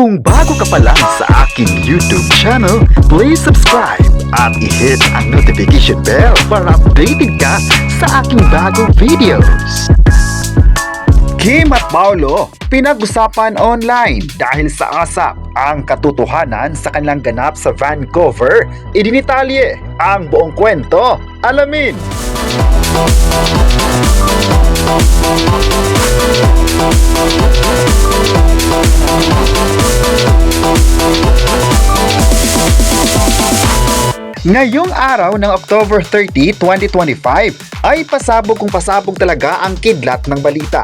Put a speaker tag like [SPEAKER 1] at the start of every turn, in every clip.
[SPEAKER 1] Kung bago ka pa lang sa aking YouTube channel, please subscribe at i-hit ang notification bell para updated ka sa aking bagong videos. Kim at Paolo, pinag-usapan online dahil sa ASAP ang katotohanan sa kanilang ganap sa Vancouver. Idinitalye ang buong kwento. Alamin! Ngayong araw ng October 30, 2025 ay pasabog kung pasabog talaga ang kidlat ng balita.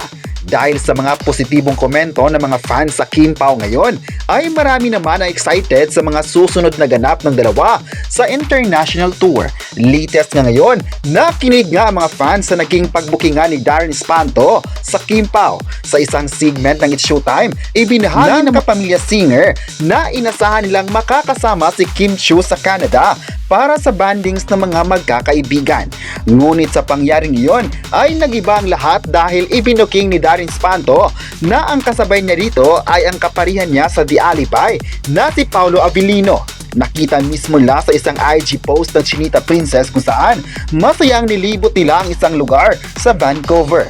[SPEAKER 1] Dahil sa mga positibong komento ng mga fans sa Kim Pao ngayon, ay marami naman na excited sa mga susunod na ganap ng dalawa sa international tour. Latest nga ngayon, nakinig nga ang mga fans sa naging pagbukingan ni Darren Espanto sa Kim Pao. Sa isang segment ng It's Showtime, ibinahagi ng kapamilya singer na inasahan nilang makakasama si Kim Chiu sa Canada para sa bandings ng mga magkakaibigan. Ngunit sa pangyaring iyon ay nagiba ang lahat dahil ibinuking ni Darren Espanto na ang kasabay niya rito ay ang kaparihan niya sa The Alibay na si Paolo Avellino. Nakita mismo nila sa isang IG post ng Chinita Princess kung saan masayang nilibot nila ang isang lugar sa Vancouver.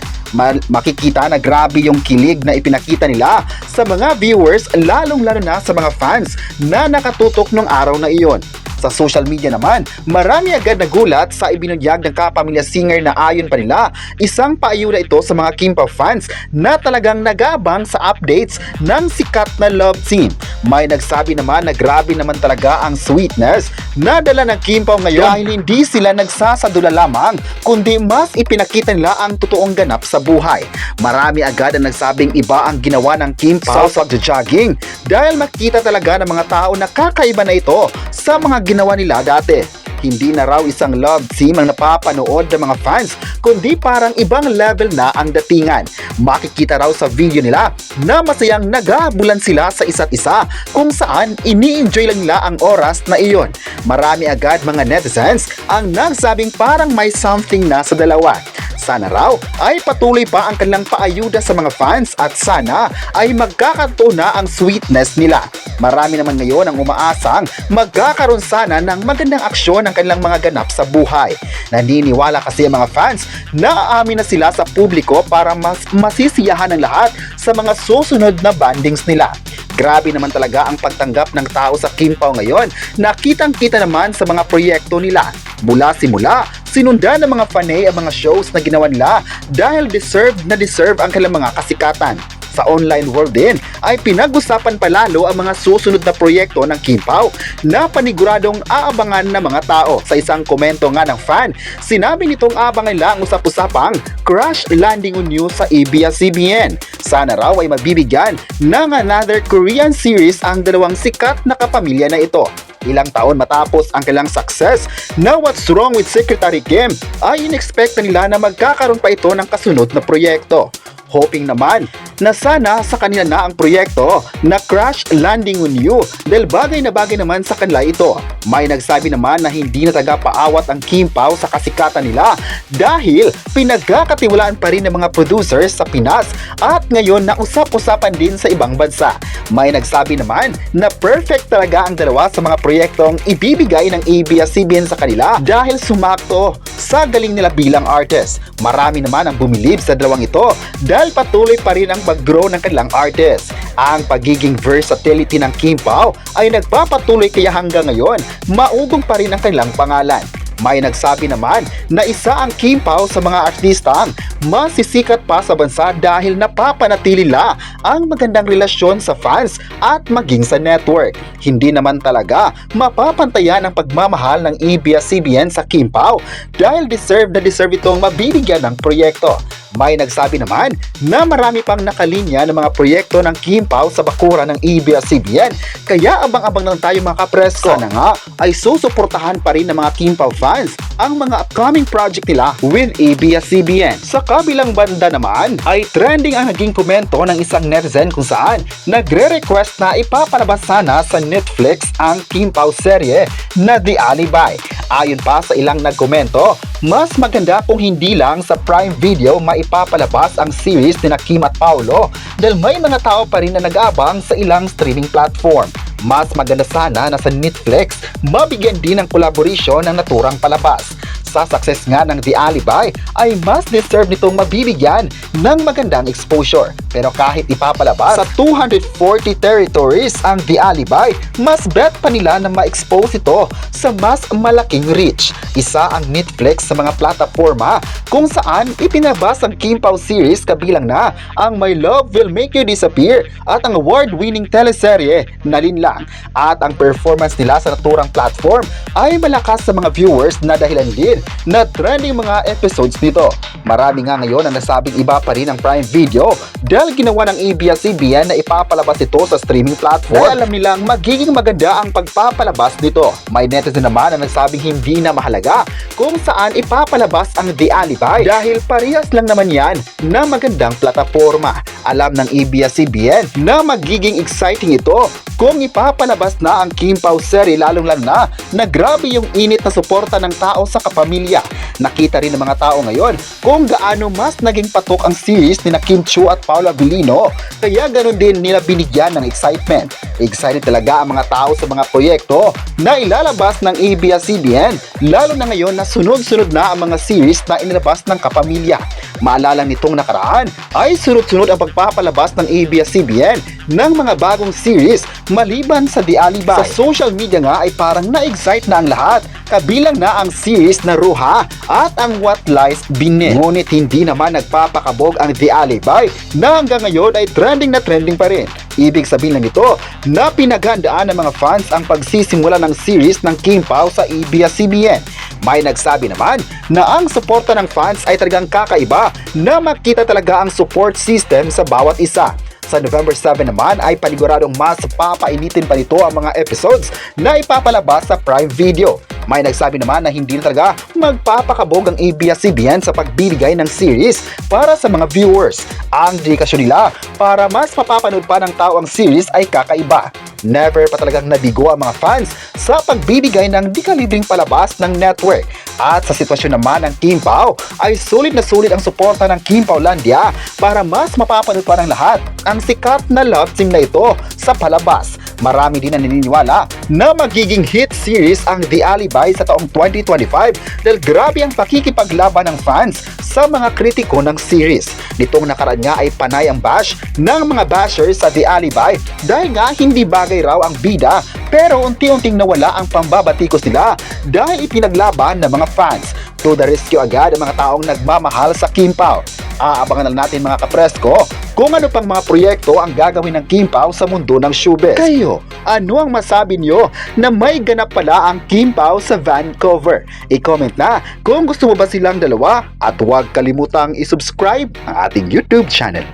[SPEAKER 1] Makikita na grabe yung kilig na ipinakita nila sa mga viewers, lalong-lalo na sa mga fans na nakatutok nung araw na iyon. Sa social media naman, marami agad nagulat sa ibinunyag ng kapamilya singer na ayon pa nila, isang paayuda ito sa mga Kim Pao fans na talagang nagabang sa updates ng sikat na love team. May nagsabi naman na grabe naman talaga ang sweetness na dala ng Kim Pao ngayon dahil hindi sila nagsasadula lamang kundi mas ipinakita nila ang totoong ganap sa buhay. Marami agad ang nagsabing iba ang ginawa ng Kim Pao sa pagja-jogging dahil makita talaga ng mga tao na kakaiba na ito sa mga ginawa nila dati. Hindi na raw isang love team ang napapanood ng mga fans, kundi parang ibang level na ang datingan. Makikita raw sa video nila na masayang naghabulan sila sa isa't isa kung saan ini-enjoy lang nila ang oras na iyon. Marami agad mga netizens ang nagsabing parang may something na sa dalawa. Sana raw ay patuloy pa ang kanilang paayuda sa mga fans at sana ay magkakaroon na ang sweetness nila. Marami naman ngayon ang umaasang magkakaroon sana ng magandang aksyon ng kanilang mga ganap sa buhay. Naniniwala kasi ang mga fans na aamin na sila sa publiko para mas masisiyahan ng lahat sa mga susunod na bandings nila. Grabe naman talaga ang pagtanggap ng tao sa Kim Pao ngayon na kitang-kita naman sa mga proyekto nila. Mula simula, sinundan ng mga fanay ang mga shows na ginawa nila dahil deserve ang kanilang mga kasikatan. Sa online world din ay pinag-usapan palalo ang mga susunod na proyekto ng Kim Pao na paniguradong aabangan ng mga tao. Sa isang komento nga ng fan, sinabi nitong abangan nila ang usap-usapang crash landing on you sa ABS-CBN. Sana raw ay mabibigyan ng another Korean series ang dalawang sikat na kapamilya na ito. Ilang taon matapos ang kailang success na What's Wrong with Secretary Kim ay in-expect nila na magkakaroon pa ito ng kasunod na proyekto. Hoping naman na sana sa kanila na ang proyekto na Crash Landing on You dahil bagay na bagay naman sa kanila ito. May nagsabi naman na hindi na tagapaawat ang Kim Pao sa kasikatan nila dahil pinagkakatiwalaan pa rin ng mga producers sa Pinas at ngayon na usap-usapan din sa ibang bansa. May nagsabi naman na perfect talaga ang dalawa sa mga proyektong ibibigay ng ABS-CBN sa kanila dahil sumakto sa galing nila bilang artist. Marami naman ang bumilib sa dalawang ito dahil patuloy pa rin ang pag-grow ng kanilang artist. Ang pagiging versatility ng Kim Pao ay nagpapatuloy kaya hanggang ngayon maugong pa rin ang kanilang pangalan. May nagsabi naman na isa ang Kim Pao sa mga artistang masisikat pa sa bansa dahil napapanatili nila ang magandang relasyon sa fans at maging sa network. Hindi naman talaga mapapantayan ang pagmamahal ng ABS-CBN sa Kim Pao dahil deserve itong mabibigyan ng proyekto. May nagsabi naman na marami pang nakalinya ng mga proyekto ng Kim Pao sa bakuran ng ABS-CBN kaya abang-abang lang tayo mga kapresko. Sana nga ay susuportahan pa rin ng mga Kim Pao fans ang mga upcoming project nila with ABS-CBN. Sa kabilang banda naman ay trending ang naging komento ng isang netizen kung saan nagre-request na ipapalabas sana sa Netflix ang Kim Pao serye na The Alibay. Ayon pa sa ilang nagkomento, mas maganda kung hindi lang sa Prime Video maipapalabas ang series ni Kim at Paolo dahil may mga tao pa rin na nag-aabang sa ilang streaming platform. Mas maganda sana na sa Netflix mabigyan din ng collaboration ng naturang palabas. Sa success nga ng The Alibi ay mas deserve nitong mabibigyan ng magandang exposure. Pero kahit ipapalabas sa 240 territories ang The Alibi, mas bet pa nila na ma-expose ito sa mas malaking reach. Isa ang Netflix sa mga plataforma kung saan ipinabas ang Kim Pao series kabilang na ang My Love Will Make You Disappear at ang award-winning teleserye na Linlang. At ang performance nila sa naturang platform ay malakas sa mga viewers na dahilan din na trending mga episodes nito. Marami nga ngayon ang nasabing iba pa rin ang Prime Video dahil ginawa ng ABS-CBN na ipapalabas ito sa streaming platform. Dahil alam nilang magiging maganda ang pagpapalabas nito. May netizen naman ang nagsabing hindi na mahalaga kung saan ipapalabas ang The Alibi dahil parehas lang naman yan na magandang plataforma. Alam ng ABS-CBN na magiging exciting ito kung ipapalabas na ang Kim Pao series, lalong na grabe yung init na suporta ng tao sa kapamilya. Nakita rin ng mga tao ngayon kung gaano mas naging patok ang series ni Kim Chiu at Paolo Abilino, kaya ganun din nila binigyan ng excitement. Excited talaga ang mga tao sa mga proyekto na ilalabas ng ABS-CBN, lalo na ngayon na sunod-sunod na ang mga series na inilabas ng kapamilya. Maalala nitong nakaraan ay sunod-sunod ang pagpapalabas ng ABS-CBN ng mga bagong series maliban sa The Alibi. Sa social media nga ay parang na-excite na ang lahat, kabilang na ang series na Ruha at ang What Lies Beneath. Ngunit hindi naman nagpapakabog ang The Alibi na hanggang ngayon ay trending na trending pa rin. Ibig sabihin lang nito na pinaghandaan ng mga fans ang pagsisimula ng series ng Kim Pao sa ABS-CBN. May nagsabi naman na ang suporta ng fans ay talagang kakaiba na makita talaga ang support system sa bawat isa. Sa November 7 naman ay paniguradong mas papainitin pa nito ang mga episodes na ipapalabas sa Prime Video. May nagsabi naman na hindi na talaga magpapakabog ang ABS-CBN sa pagbibigay ng series para sa mga viewers. Ang dedikasyon nila para mas mapapanood pa ng tao ang series ay kakaiba. Never pa talagang nabigo ang mga fans sa pagbibigay ng di-kalibring palabas ng network. At sa sitwasyon naman ng Kim Pao ay sulit na sulit ang suporta ng Kim Paolandia para mas mapapanood pa ng lahat ang sikat na love team na ito sa palabas. Marami din ang naniniwala na magiging hit series ang The Alibi sa taong 2025 dahil grabe ang pakikipaglaban ng fans sa mga kritiko ng series. Nitong nakaraan nga ay panay ang bash ng mga bashers sa The Alibi dahil nga hindi bagay raw ang bida, pero unti-unting nawala ang pambabatikos nila dahil ipinaglaban ng mga fans. To the rescue agad ang mga taong nagmamahal sa Kim Pao. Aabangan na natin mga kapresko kung ano pang mga proyekto ang gagawin ng Kim Pao sa mundo ng showbiz. Kayo, ano ang masabi nyo na may ganap pala ang Kim Pao sa Vancouver? I-comment na kung gusto mo ba silang dalawa at huwag kalimutang isubscribe ang ating YouTube channel.